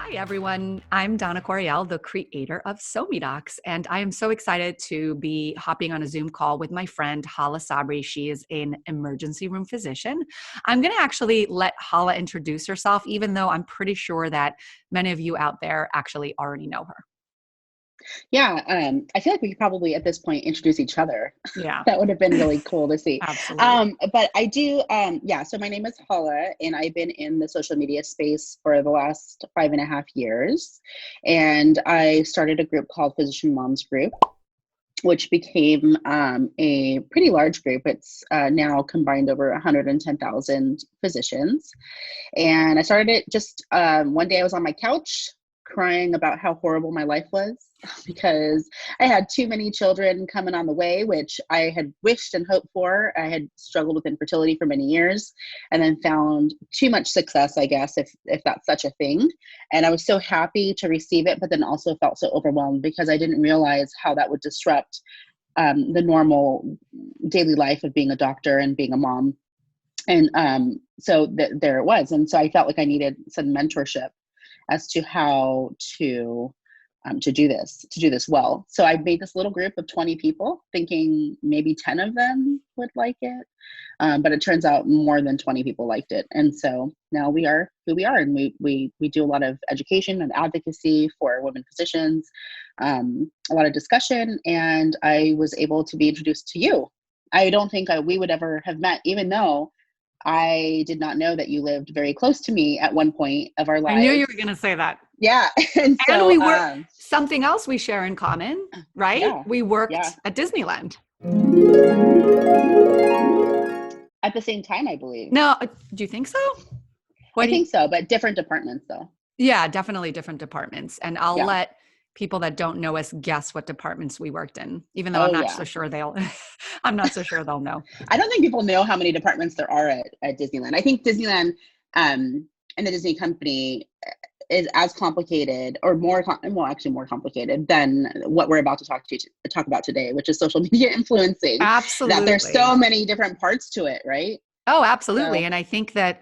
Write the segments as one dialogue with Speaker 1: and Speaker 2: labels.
Speaker 1: Hi, everyone. I'm Donna Corriel, the creator of SoMeDocs, and I am so excited to be hopping on a Zoom call with my friend Hala Sabry. She is an emergency room physician. I'm going to actually let Hala introduce herself, even though I'm pretty sure that many of you out there actually already know her.
Speaker 2: Yeah, I feel like we could probably at this point introduce each other.
Speaker 1: Yeah,
Speaker 2: That would have been really cool to see.
Speaker 1: absolutely.
Speaker 2: But I do, so my name is Hala, and I've been in the social media space for the last 5.5 years. And I started a group called Physician Moms Group, which became a pretty large group. It's now combined over 110,000 physicians. And I started it just one day I was on my couch crying about how horrible my life was because I had too many children coming on the way, which I had wished and hoped for. I had struggled with infertility for many years and then found too much success, I guess, if that's such a thing. And I was so happy to receive it, but then also felt so overwhelmed because I didn't realize how that would disrupt the normal daily life of being a doctor and being a mom. And there it was. And so I felt like I needed some mentorship as to how to do this well. So I made this little group of 20 people, thinking maybe 10 of them would like it, but it turns out more than 20 people liked it. And so now we are who we are, and we do a lot of education and advocacy for women physicians, a lot of discussion, and I was able to be introduced to you. I don't think we would ever have met, even though I did not know that you lived very close to me at one point of our
Speaker 1: I knew you
Speaker 2: lives.
Speaker 1: were going to say that.
Speaker 2: Yeah. And
Speaker 1: And
Speaker 2: so,
Speaker 1: we were something else we share in common, right?
Speaker 2: yeah,
Speaker 1: We
Speaker 2: yeah.
Speaker 1: worked at Disneyland.
Speaker 2: At the same time, I believe.
Speaker 1: No, do you think so?
Speaker 2: I think so, but different departments though.
Speaker 1: Yeah, definitely different departments. And I'll
Speaker 2: Yeah.
Speaker 1: let people that don't know us guess what departments we worked in, even though I'm
Speaker 2: Oh,
Speaker 1: not so
Speaker 2: yeah.
Speaker 1: sure I'm not so sure they'll know.
Speaker 2: I don't think people know how many departments there are at Disneyland. I think Disneyland and the Disney company is as complicated or more complicated than what we're about to talk about today, which is social media influencing. That there's
Speaker 1: Absolutely.
Speaker 2: so many different parts to it, right?
Speaker 1: Oh, absolutely.
Speaker 2: So
Speaker 1: And I think that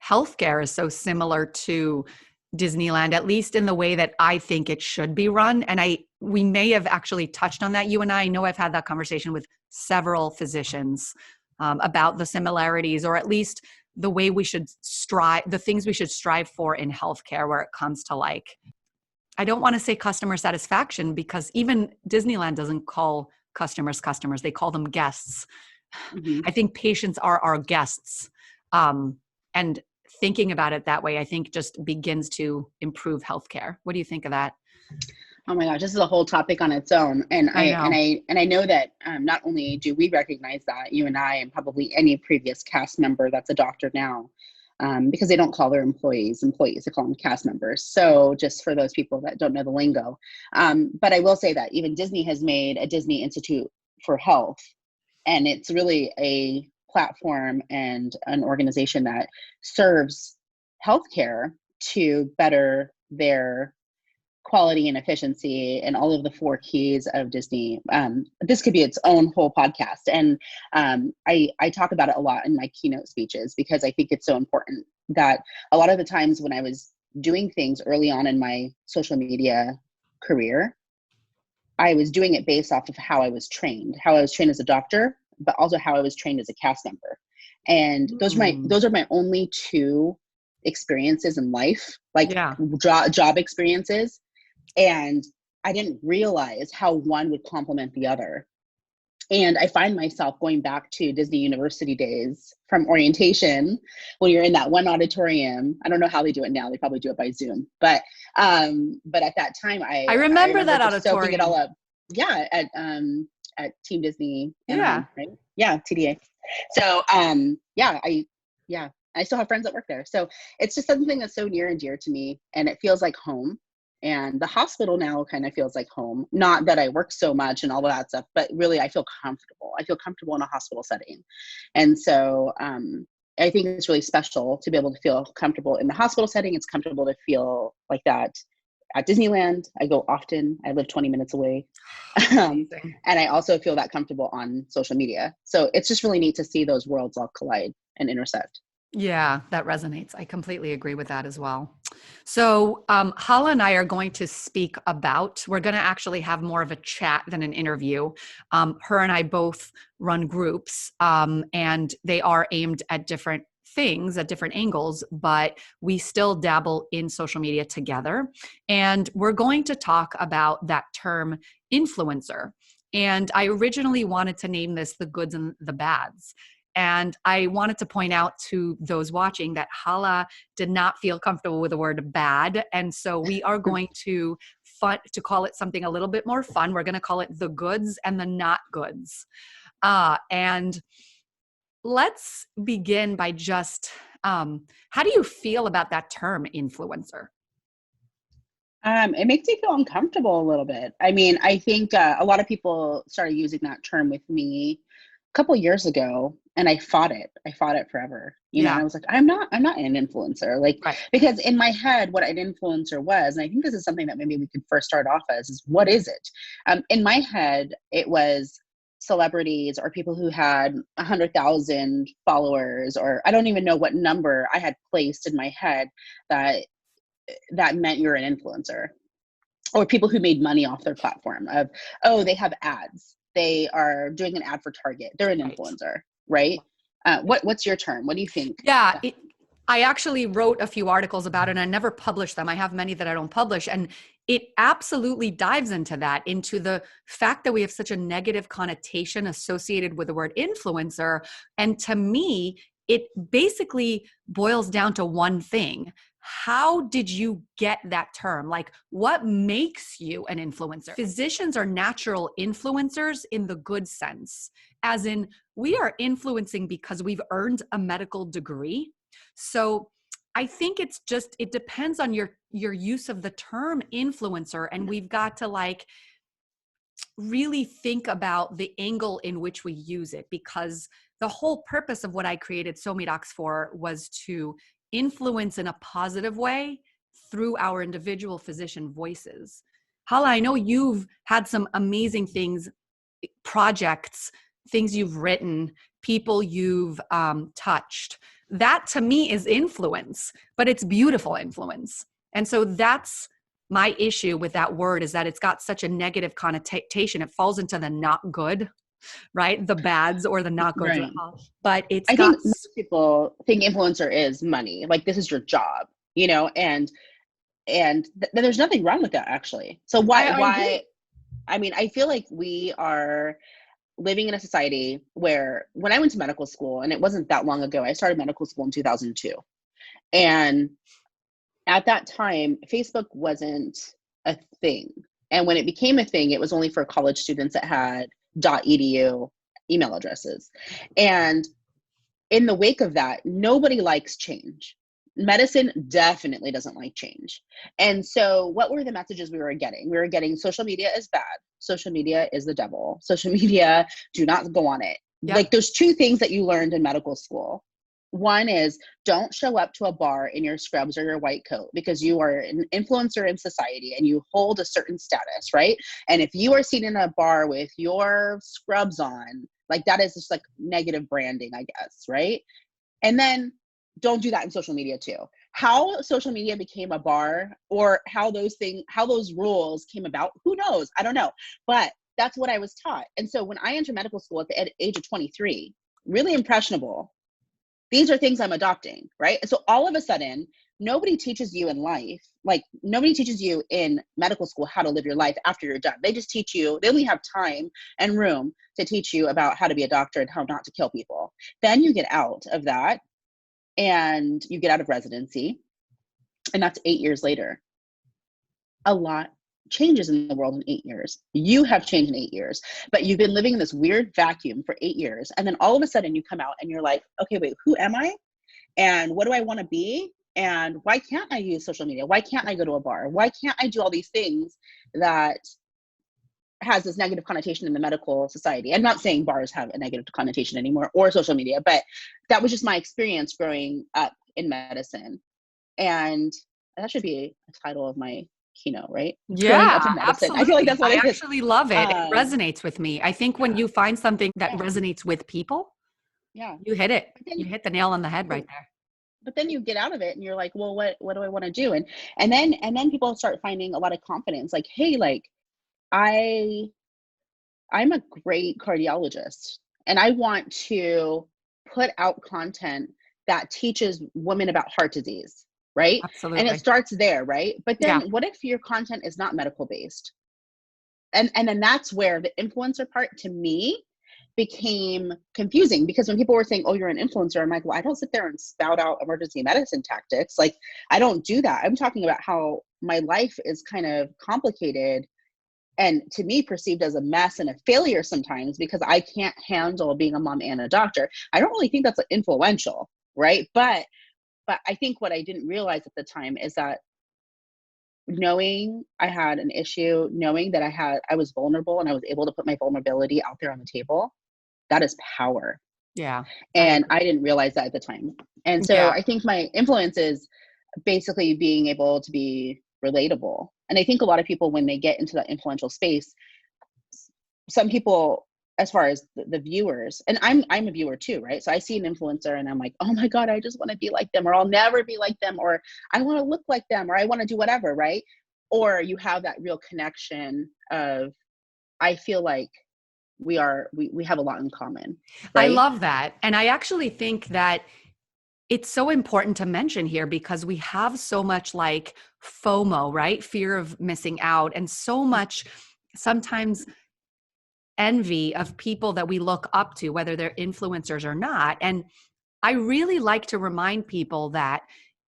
Speaker 1: healthcare is so similar to Disneyland, at least in the way that I think it should be run. And we may have actually touched on that. You and I know I've had that conversation with several physicians about the similarities, or at least the way we should strive, the things we should strive for in healthcare, where it comes to, like, I don't want to say customer satisfaction, because even Disneyland doesn't call customers customers, they call them guests.
Speaker 2: mhm.
Speaker 1: I think patients are our guests. And thinking about it that way, I think just begins to improve healthcare. What do you think of that?
Speaker 2: Oh my gosh, this is a whole topic on its own. And
Speaker 1: I know.
Speaker 2: I know that not only do we recognize that, you and I, and probably any previous cast member that's a doctor now, because they don't call their employees, they call them cast members. So just for those people that don't know the lingo. But I will say that even Disney has made a Disney Institute for Health, and it's really a platform and an organization that serves healthcare to better their quality and efficiency and all of the four keys of Disney. This could be its own whole podcast. And I talk about it a lot in my keynote speeches because I think it's so important that a lot of the times when I was doing things early on in my social media career, I was doing it based off of how I was trained as a doctor, but also how I was trained as a cast member. And those are my only two experiences in life, like
Speaker 1: Yeah.
Speaker 2: job experiences. And I didn't realize how one would complement the other. And I find myself going back to Disney University days from orientation when you're in that one auditorium. I don't know how they do it now. They probably do it by Zoom. But at that time,
Speaker 1: I remember that
Speaker 2: just soaking it
Speaker 1: auditorium.
Speaker 2: all up. Yeah, at Team Disney
Speaker 1: Yeah.
Speaker 2: Anaheim, right? Yeah, TDA. So I still have friends that work there. So it's just something that's so near and dear to me, and it feels like home. And the hospital now kind of feels like home. Not that I work so much and all of that stuff, but really I feel comfortable. I feel comfortable in a hospital setting. And so I think it's really special to be able to feel comfortable in the hospital setting. It's comfortable to feel like that at Disneyland. I go often. I live 20 minutes away. And I also feel that comfortable on social media. So it's just really neat to see those worlds all collide and intersect.
Speaker 1: Yeah, that resonates. I completely agree with that as well. So, Hala and I are going to speak about, we're going to actually have more of a chat than an interview. Her and I both run groups, and they are aimed at different things, at different angles, but we still dabble in social media together. And we're going to talk about that term influencer. And I originally wanted to name this the goods and the bads. And I wanted to point out to those watching that Hala did not feel comfortable with the word bad. And so we are going to call it something a little bit more fun. We're going to call it the goods and the not goods. And let's begin by just, how do you feel about that term influencer?
Speaker 2: It makes me feel uncomfortable a little bit. I mean, I think a lot of people started using that term with me a couple years ago, and I fought it. I fought it forever. You know, and I was like, I'm not an influencer. Like,
Speaker 1: Right.
Speaker 2: because in my head, what an influencer was, and I think this is something that maybe we could first start off as, is what is it? In my head, it was celebrities or people who had 100,000 followers, or I don't even know what number I had placed in my head that meant you're an influencer, or people who made money off their platform of, oh, they have ads. They are doing an ad for Target. They're an influencer, right? What's your term? What do you think?
Speaker 1: Yeah, I actually wrote a few articles about it and I never published them. I have many that I don't publish. And it absolutely dives into that, into the fact that we have such a negative connotation associated with the word influencer. And to me, it basically boils down to one thing. How did you get that term? Like, what makes you an influencer? Physicians are natural influencers in the good sense, as in we are influencing because we've earned a medical degree. So I think it depends on your use of the term influencer. And we've got to like really think about the angle in which we use it, because the whole purpose of what I created SoMeDocs for was to influence in a positive way through our individual physician voices. Hala, I know you've had some amazing things, projects, things you've written, people you've touched. That to me is influence, but it's beautiful influence. And so that's my issue with that word, is that it's got such a negative connotation. It falls into the not good, right? The bads or the not goods.
Speaker 2: Right.
Speaker 1: But it's
Speaker 2: I
Speaker 1: got,
Speaker 2: think most people think influencer is money. Like, this is your job, you know, and there's nothing wrong with that, actually. So why? I mean, I feel like we are living in a society where, when I went to medical school, and it wasn't that long ago, I started medical school in 2002. And at that time, Facebook wasn't a thing. And when it became a thing, it was only for college students that had .edu email addresses. And in the wake of that, nobody likes change. Medicine definitely doesn't like change. And so what were the messages we were getting? We were getting social media is bad. Social media is the devil. Social media, do not go on it.
Speaker 1: Yep.
Speaker 2: Like, there's two things that you learned in medical school. One is, don't show up to a bar in your scrubs or your white coat, because you are an influencer in society and you hold a certain status, right? And if you are seen in a bar with your scrubs on, like, that is just like negative branding, I guess, right? And then don't do that in social media too. How social media became a bar, or how those rules came about, who knows? I don't know. But that's what I was taught. And so when I entered medical school at the age of 23, really impressionable, these are things I'm adopting, right? So all of a sudden, nobody teaches you in life, like nobody teaches you in medical school how to live your life after you're done. They just teach you, they only have time and room to teach you about how to be a doctor and how not to kill people. Then you get out of that and you get out of residency, and that's 8 years later. A lot changes in the world in 8 years. You have changed in 8 years, but you've been living in this weird vacuum for 8 years. And then all of a sudden you come out and you're like, okay, wait, who am I? And what do I want to be? And why can't I use social media? Why can't I go to a bar? Why can't I do all these things that has this negative connotation in the medical society? I'm not saying bars have a negative connotation anymore, or social media, but that was just my experience growing up in medicine. And that should be a title of my keynote, right?
Speaker 1: yeah,
Speaker 2: Up in medicine.
Speaker 1: absolutely.
Speaker 2: I feel like that's what
Speaker 1: I
Speaker 2: it is.
Speaker 1: actually love it. It resonates with me. I think when you find something that resonates with people,
Speaker 2: Yeah.
Speaker 1: you hit it. You hit the nail on the head right there.
Speaker 2: but then you get out of it and you're like, well, what do I want to do? And then people start finding a lot of confidence, like, hey, like, I I'm a great cardiologist and I want to put out content that teaches women about heart disease, right? And it
Speaker 1: Absolutely.
Speaker 2: starts there, right? But
Speaker 1: Yeah.
Speaker 2: then what if your content is not medical based? And then that's where the influencer part to me became confusing, because when people were saying, oh, you're an influencer, I'm like, well, I don't sit there and spout out emergency medicine tactics. Like, I don't do that. I'm talking about how my life is kind of complicated and, to me, perceived as a mess and a failure sometimes because I can't handle being a mom and a doctor. I don't really think that's influential, right? But I think what I didn't realize at the time is that knowing I had an issue, knowing that I was vulnerable and I was able to put my vulnerability out there on the table, that is power.
Speaker 1: Yeah. I
Speaker 2: And
Speaker 1: agree.
Speaker 2: I didn't realize that at the time. And so
Speaker 1: Yeah.
Speaker 2: I think my influence is basically being able to be relatable. And I think a lot of people, when they get into that influential space, some people, as far as the viewers, and I'm a viewer too, right? So I see an influencer and I'm like, oh my God, I just want to be like them, or I'll never be like them, or I want to look like them, or I want to do whatever, right? Or you have that real connection of, I feel like we have a lot in common,
Speaker 1: I
Speaker 2: right?
Speaker 1: love that. And I actually think that it's so important to mention here because we have so much like FOMO, right? Fear of missing out, and so much sometimes envy of people that we look up to, whether they're influencers or not. And I really like to remind people that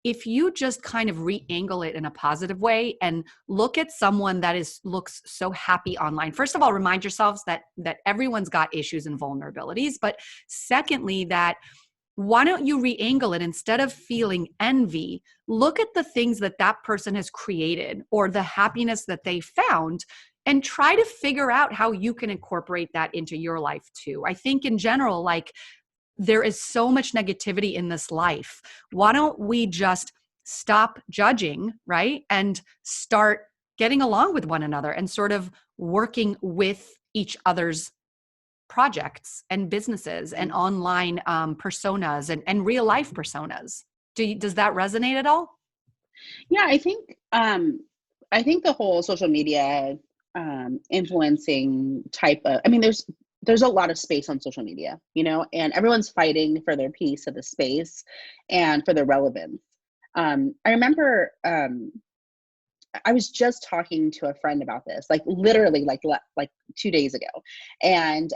Speaker 1: if you just kind of re-angle it in a positive way and look at someone that looks so happy online, first of all, remind yourselves that everyone's got issues and vulnerabilities, but secondly, that why don't you re-angle it? Instead of feeling envy, look at the things that that person has created or the happiness that they found, and try to figure out how you can incorporate that into your life too. I think in general, like, there is so much negativity in this life. Why don't we just stop judging, right? And start getting along with one another and sort of working with each other's projects and businesses and online personas and real life personas. Does that resonate at all?
Speaker 2: Yeah, I think the whole social media influencing type of, I mean, there's a lot of space on social media, and everyone's fighting for their piece of the space and for their relevance. I remember I was just talking to a friend about this, like literally like 2 days ago, and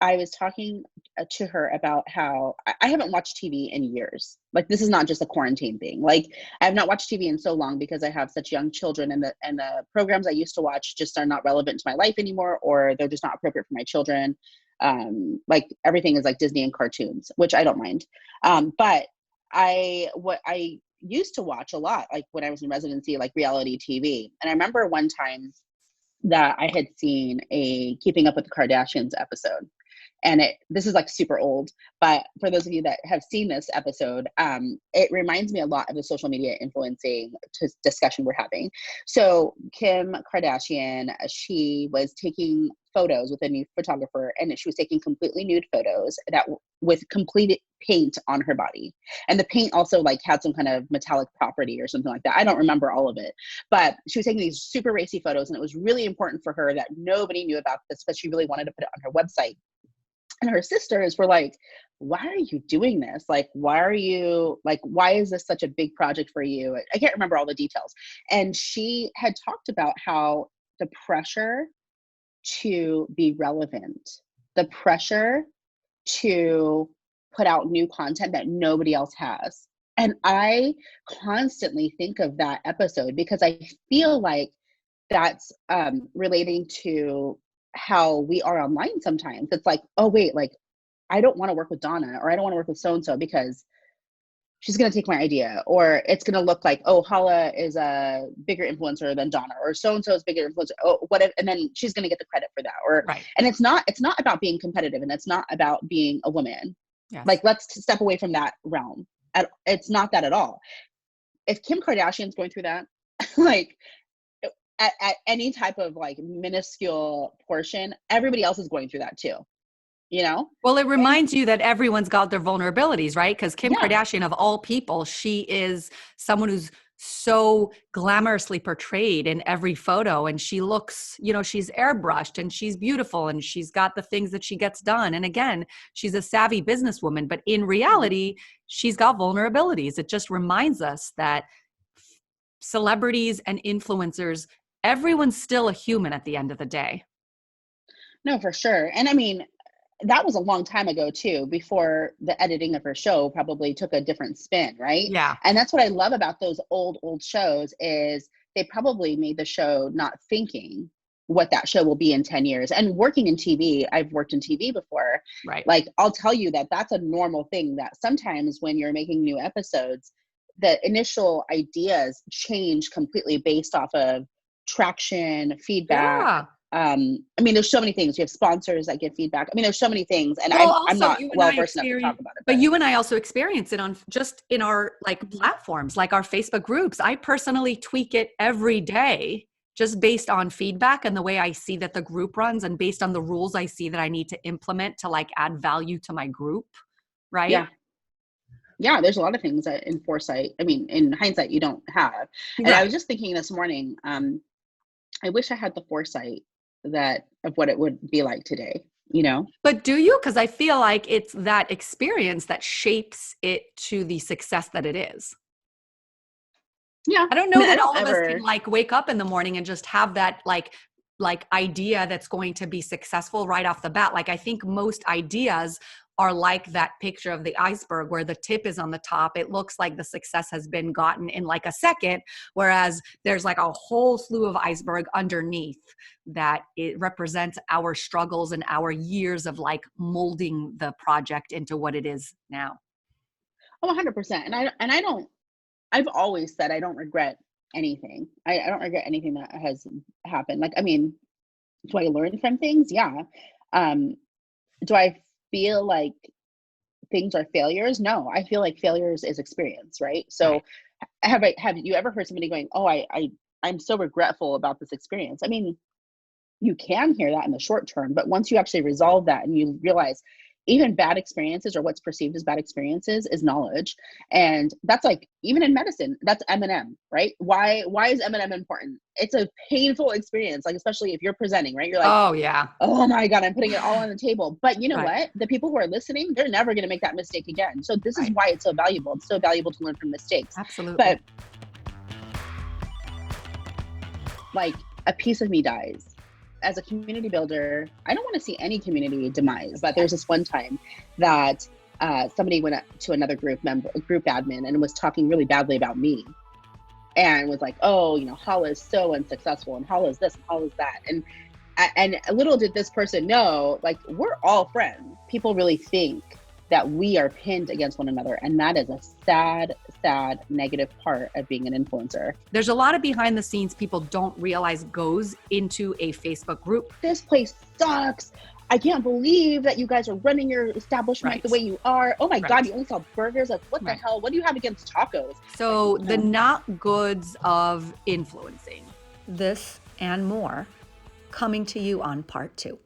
Speaker 2: I was talking to her about how I haven't watched TV in years. Like, this is not just a quarantine thing. Like, I have not watched TV in so long because I have such young children, and the programs I used to watch just are not relevant to my life anymore, or they're just not appropriate for my children. Like, everything is like Disney and cartoons, which I don't mind. But what I used to watch a lot, like when I was in residency, like reality TV. And I remember one time that I had seen a Keeping Up with the Kardashians episode. And this is like super old, but for those of you that have seen this episode, it reminds me a lot of the social media influencing discussion we're having. So Kim Kardashian, she was taking photos with a new photographer, and she was taking completely nude photos that with complete paint on her body, and the paint also like had some kind of metallic property or something like that. I don't remember all of it, but she was taking these super racy photos, and it was really important for her that nobody knew about this because she really wanted to put it on her website. And her sisters were like, why are you doing this? Like, why is this such a big project for you? I can't remember all the details. And she had talked about how the pressure to be relevant, the pressure to put out new content that nobody else has. And I constantly think of that episode because I feel like that's relating to how we are online sometimes. It's like, oh, wait, like, I don't want to work with Donna, or I don't want to work with so and so because she's going to take my idea, or it's going to look like, oh, Hala is a bigger influencer than Donna, or so and so is bigger influencer. Oh, what if, and then she's going to get the credit for that. Or,
Speaker 1: Right.
Speaker 2: and it's not about being competitive, and it's not about being a woman.
Speaker 1: Yes.
Speaker 2: Like, let's step away from that realm. It's not that at all. If Kim Kardashian's going through that, like, at any type of like minuscule portion, everybody else is going through that too. you know?
Speaker 1: Well, it
Speaker 2: And
Speaker 1: reminds you that everyone's got their vulnerabilities, right? Because Kim
Speaker 2: yeah,
Speaker 1: Kardashian, of all people, she is someone who's so glamorously portrayed in every photo. And she looks, she's airbrushed and she's beautiful and she's got the things that she gets done. And again, she's a savvy businesswoman, but in
Speaker 2: mhm.
Speaker 1: reality, she's got vulnerabilities. It just reminds us that celebrities and influencers, everyone's still a human at the end of the day.
Speaker 2: No, for sure. And I mean, that was a long time ago too, before the editing of her show probably took a different spin, right?
Speaker 1: Yeah.
Speaker 2: And that's what I love about those old shows is they probably made the show not thinking what that show will be in 10 years. And working in TV, I've worked in TV before.
Speaker 1: Right.
Speaker 2: Like, I'll tell you that that's a normal thing, that sometimes when you're making new episodes, the initial ideas change completely based off of traction, feedback.
Speaker 1: Yeah.
Speaker 2: I mean, there's so many things. You have sponsors that give feedback. I mean, there's so many things, and
Speaker 1: Well,
Speaker 2: I'm
Speaker 1: also
Speaker 2: not
Speaker 1: you and
Speaker 2: well
Speaker 1: I
Speaker 2: versed enough to talk
Speaker 1: experience,
Speaker 2: about it,
Speaker 1: but
Speaker 2: but
Speaker 1: you and I also experience it on just in our like
Speaker 2: mhm.
Speaker 1: platforms, like our Facebook groups. I personally tweak it every day just based on feedback and the way I see that the group runs and based on the rules I see that I need to implement to like add value to my group, right?
Speaker 2: Yeah, yeah. There's a lot of things that in foresight. I mean, in hindsight, you don't have. And I was
Speaker 1: Right.
Speaker 2: just thinking this morning. I wish I had the foresight that of what it would be like today. You know?
Speaker 1: But do you? Because I feel like it's that experience that shapes it to the success that it is.
Speaker 2: Yeah.
Speaker 1: I don't
Speaker 2: I
Speaker 1: know
Speaker 2: mean, I
Speaker 1: that
Speaker 2: don't
Speaker 1: all of us can
Speaker 2: ever.
Speaker 1: like wake up in the morning and just have that like idea that's going to be successful right off the bat. Like I think most ideas are like that picture of the iceberg where the tip is on the top. It looks like the success has been gotten in like a second, whereas there's like a whole slew of iceberg underneath that it represents our struggles and our years of like molding the project into what it is now.
Speaker 2: Oh, 100%. And I don't. I've always said I don't regret anything. I don't regret anything that has happened. Like, I mean, do I learn from things? Yeah. Um, do I feel like things are failures? No, I feel like failures is experience, right?
Speaker 1: Right.
Speaker 2: So have you ever heard somebody going, "Oh, I'm so regretful about this experience." I mean, you can hear that in the short term, but once you actually resolve that and you realize even bad experiences or what's perceived as bad experiences is knowledge. And that's like even in medicine, that's M&M, right? Why is M&M important? It's a painful experience, like especially if you're presenting, right? You're like,
Speaker 1: Oh yeah.
Speaker 2: oh my God, I'm putting it all on the table. But you know
Speaker 1: Right.
Speaker 2: what? The people who are listening, they're never going to make that mistake again. So this is
Speaker 1: Right.
Speaker 2: why it's so valuable. It's so valuable to learn from mistakes.
Speaker 1: Absolutely.
Speaker 2: But like a piece of me dies. As a community builder, I don't want to see any community demise. But there's this one time that somebody went up to another group admin, and was talking really badly about me, and was like, "Oh, Hala is so unsuccessful, and Hala is this, and Hala is that." And little did this person know, like, we're all friends. People really think that we are pinned against one another, and that is a sad negative part of being an influencer.
Speaker 1: There's a lot of behind the scenes people don't realize goes into a Facebook group.
Speaker 2: This place sucks. I can't believe that you guys are running your establishment
Speaker 1: Right.
Speaker 2: the way you are. Oh my God,
Speaker 1: Right.
Speaker 2: you only sell burgers? Like, what the
Speaker 1: Right.
Speaker 2: hell? What do you have against tacos? Like,
Speaker 1: So the not goods of influencing. This and more coming to you on part 2.